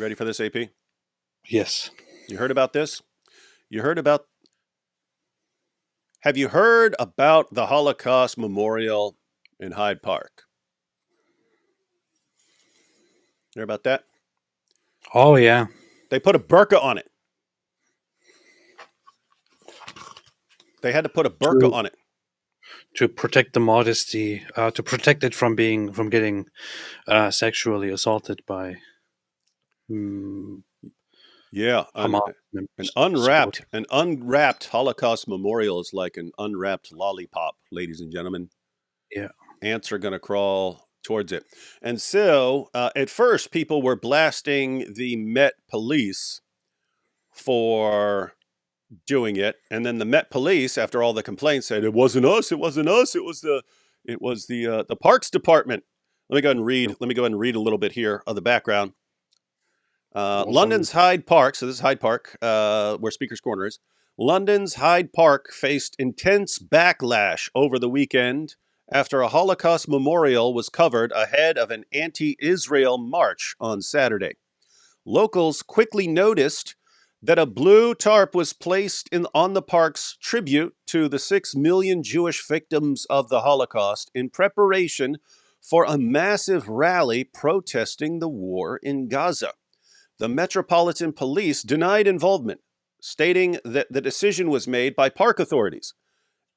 Ready for this, AP? Yes. You heard about this? You heard about. Have you heard about the Holocaust Memorial in Hyde Park? Hear about that? Oh, yeah. They put a burqa on it. They had to put a burqa To on it. to protect the modesty, to protect it from getting sexually assaulted by mm, Yeah, Hamas an members. unwrapped Supporting. an unwrapped Holocaust memorial is like an unwrapped lollipop, ladies and gentlemen. Yeah. Ants are going to crawl towards it. And so, at first, people were blasting the Met Police for doing it, and then the Met Police, after all the complaints, said it wasn't us, it wasn't us, it was the Parks Department. Let me go ahead and read. It Let me go ahead and read a little bit here of the background. was on. London's Hyde Park. So this is Hyde Park, where Speaker's Corner is. London's Hyde Park faced intense backlash over the weekend after a Holocaust memorial was covered ahead of an anti-Israel march on Saturday. Locals quickly noticed that a blue tarp was placed on the park's tribute to the 6 million Jewish victims of the Holocaust in preparation for a massive rally protesting the war in Gaza. The Metropolitan Police denied involvement, stating that the decision was made by park authorities.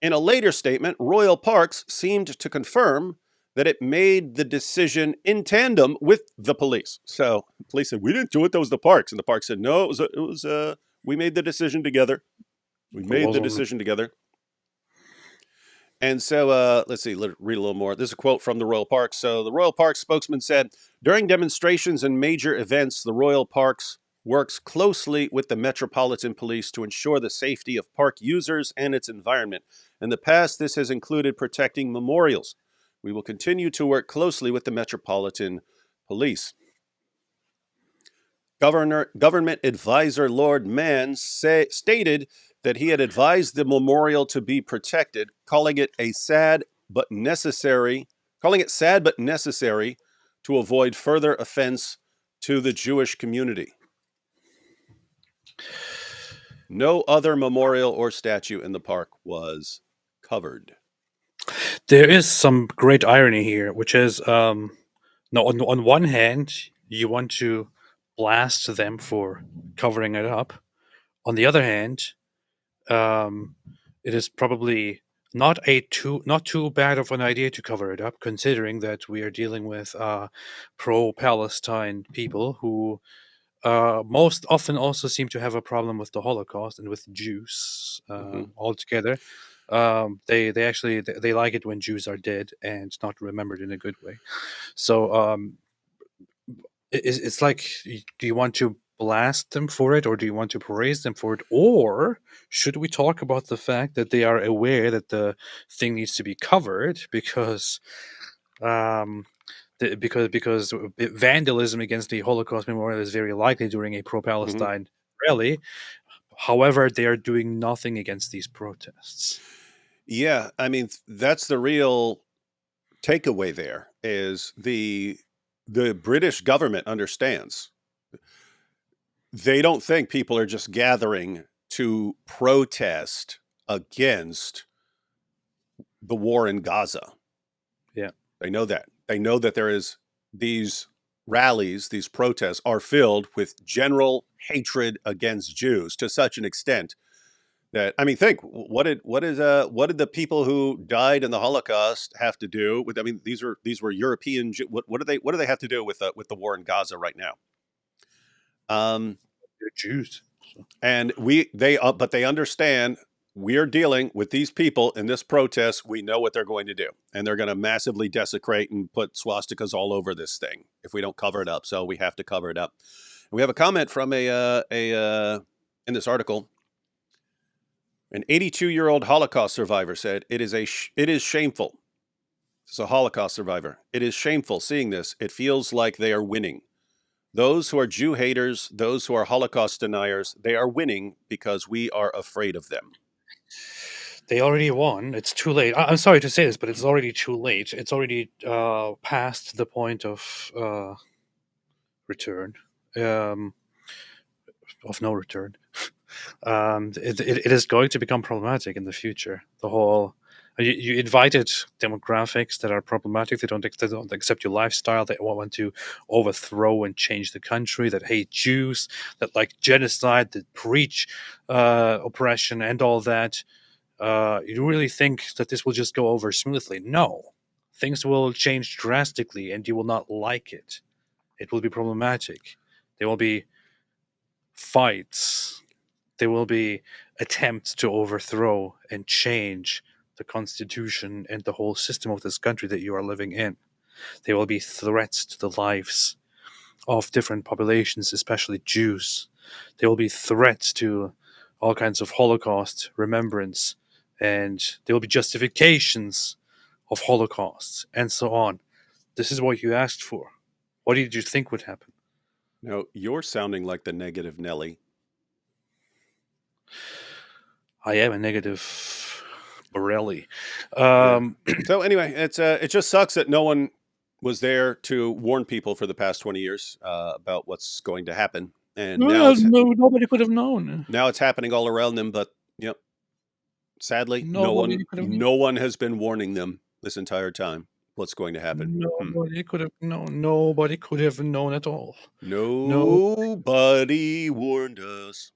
In a later statement, Royal Parks seemed to confirm that it made the decision in tandem with the police. So the police said, "We didn't do it; that was the parks." And the park said, "No, it was. We made the decision together. We It made was the on. decision together." And so let's see, read a little more. This is a quote from the Royal Parks. So the Royal Parks spokesman said, during demonstrations and major events, the Royal Parks works closely with the Metropolitan Police to ensure the safety of park users and its environment. In the past, this has included protecting memorials. We will continue to work closely with the Metropolitan Police. Government advisor Lord Mann stated that he had advised the memorial to be protected, calling it sad but necessary to avoid further offense to the Jewish community. No other memorial or statue in the park was covered. There is some great irony here, which is no. On one hand, you want to blast them for covering it up. On the other hand, um, it is probably not too bad of an idea to cover it up, considering that we are dealing with pro-Palestine people who most often also seem to have a problem with the Holocaust and with Jews Hmm. altogether. They actually they like it when Jews are dead and not remembered in a good way. So it's like, do you want to blast them for it, or do you want to praise them for it, or should we talk about the fact that they are aware that the thing needs to be covered because um, because vandalism against the Holocaust Memorial is very likely during a Hmm. pro-Palestine rally. However, they are doing nothing against these protests. Yeah, I mean that's the real takeaway. There is the British government understands. They don't think people are just gathering to protest against the war in Gaza. Yeah. They know that. They know that there is these rallies, these protests are filled with general hatred against Jews to such an extent that, I mean, think what did the people who died in the Holocaust have to do with? I mean, these were European. What do they have to do with the war in Gaza right now? Um, They're Jews. So. and but they understand we are dealing with these people in this protest. We know what they're going to do, and they're going to massively desecrate and put swastikas all over this thing if we don't cover it up. So we have to cover it up. And we have a comment from in this article. An 82-year-old Holocaust survivor said, it is shameful. This is a Holocaust survivor. It is shameful seeing this. It feels like they are winning. Those who are Jew haters, those who are Holocaust deniers, they are winning because we are afraid of them. They already won. It's too late. I'm sorry to say this, but it's already too late. It's already past the point of return. um, of no return. It is going to become problematic in the future. The whole you invited demographics that are problematic. They don't accept your lifestyle. They want to overthrow and change the country. That hate Jews. That like genocide. That preach oppression and all that. You really think that this will just go over smoothly? No, things will change drastically, and you will not like it. It will be problematic. There will be fights. There will be attempts to overthrow and change the constitution and the whole system of this country that you are living in. There will be threats to the lives of different populations, especially Jews. There will be threats to all kinds of Holocaust remembrance, and there will be justifications of Holocausts, and so on. This is what you asked for. What did you think would happen? No, you're sounding like the negative Nelly. I am a negative Borelli. Yeah. Um, So anyway, it just sucks that no one was there to warn people for the past 20 years about what's going to happen, and well, no, nobody could have known. now it's happening all around them. But yep, sadly, Nobody could have known. no one has been warning them this entire time what's going to happen. Nobody could have known. Nobody could have known at all. No, Nobody warned us.